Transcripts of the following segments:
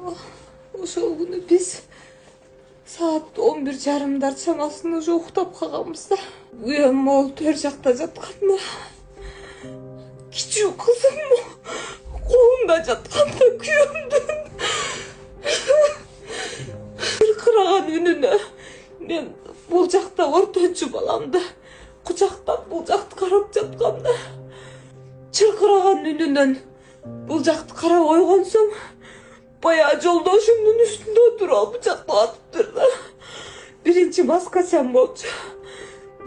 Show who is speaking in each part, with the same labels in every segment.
Speaker 1: Ошол күнү биз саат 11:30 чамасында уже уктап калганбыз да. Уям могул төр жакта жатканда кичүү кызым колунда жатканда күйөөмдүн кыркыраган үнүнө мен бул жакта ортончу баламды кучактап бул жакты карап жатканда чыркыраган үнүнөн бул жакты карап койгонсоң баягы жолдошумдун үстүндө отуруп алып бычактап атыптыр да. Биринчи маскачам болчу.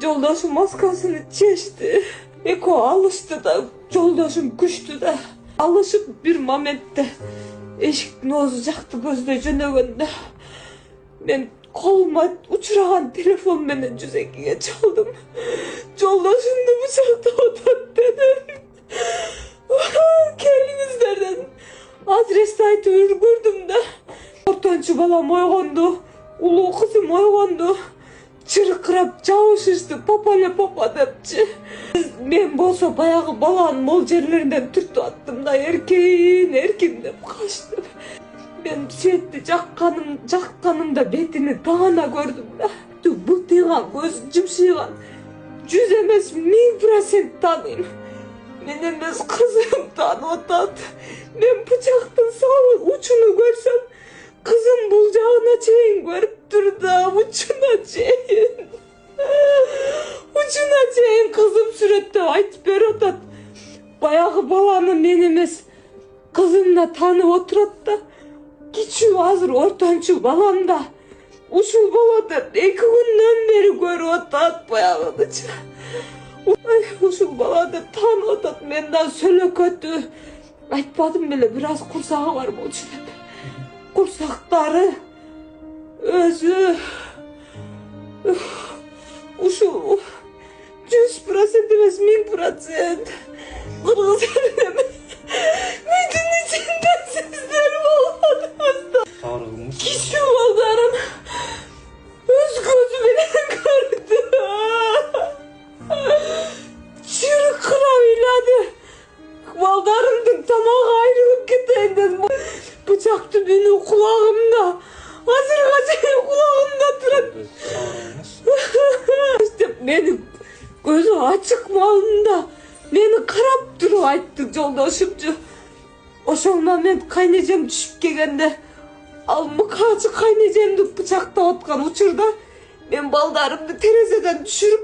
Speaker 1: Жолдошум маскасын чечти. Экөө алышты да, жолдошум күчтү да. Алышып бир моментте эшиктин оозу жакты көздөй жөнөгөндө мен колума учураган телефон менен 102-ге чалдым. Жолдошумду бычактап атат дедим. Келиңиздер дедим. Адрести айтып үлгүрдүм да. Ортончу балам ойгонду, улуу кызым ойгонду. Чыркырап жабышышты, папа депчи. Мен болсо баягы баланын мол жерлеринен түртүп аттым да, эркин деп качтым. Мен светти жакканымда бетини таана көрдүм да. Былтыйган көз жымшыйган. 100 эмес 1000% тааныйм. Мен эмес кызым таанып атат. Мен бычактын сабы учуну көрсөм, кызым бул жагына чейин көрүптүр да, учуна чейин кызым сүрөттөп айтып берип атат. Баягы баланы мен эмес, кызымна таанып отурат да. Кичүү азыр ортончу балам да ушул бала деп 2 күндөн бери көрүп атат баягынычы. Ушул бала деп таанып атат. Мен да сөлөкөтү айтпадым беле, бир аз курсагы бар болчу деп. Курсактары өзү ушул 100% эмес 1000%. Кыргыз элине мидин ичинде сиздер болгонуңузда. Кичүү балдарым өз көзү менен көрдү. Чыркырап ыйлады. Балдарымдын тамагы айрылып кетейин дедим. Бычактын үнү кулагымда. Азырга чейин кулагымда турат. Деп мени көзү ачык малында мени карап туруп айтты жолдошумчу. Ошол момент кайнежем түшүп келгенде, ал мыкаачы кайнежемди бычактап аткан учурда мен балдарымды терезеден түшүрүп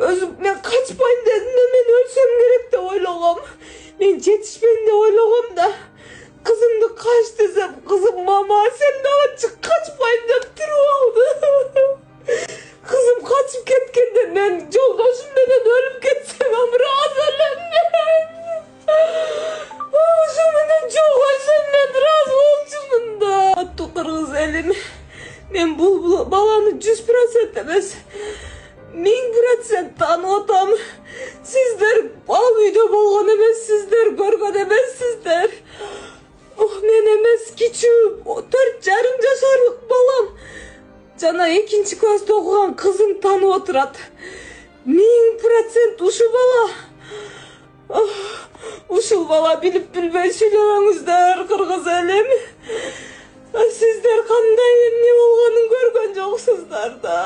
Speaker 1: өзүм мен качпайм дедим да, мен өлсөм керек деп ойлогом. Мен жетишпейм деп ойлогом да. Кызымды кач десем, кызым мама сен дагы чык качпайм деп туруп алды. Кызым качып кеткенде мен жолдошум менен өлүп кетсем бираз өлөм мен. Ошо менен жок өлсөм мен бираз болчумун да. Аттуу кыргыз элим. Мен бул баланы 100% эмес 1000% таанып атам. Сиздер ал үйдө болгон эмессиздер, көргөн эмессиздер. Мен эмес кичүү 4,5 жашарлык балам жана 2-нчи класста окуган кызым таанып отурат. 1000% ушул бала. Ушул бала билип билбей сүйлөбөңүздөр кыргыз элим. Сиздер кандай эмне болгонун көргөн жоксуздар да.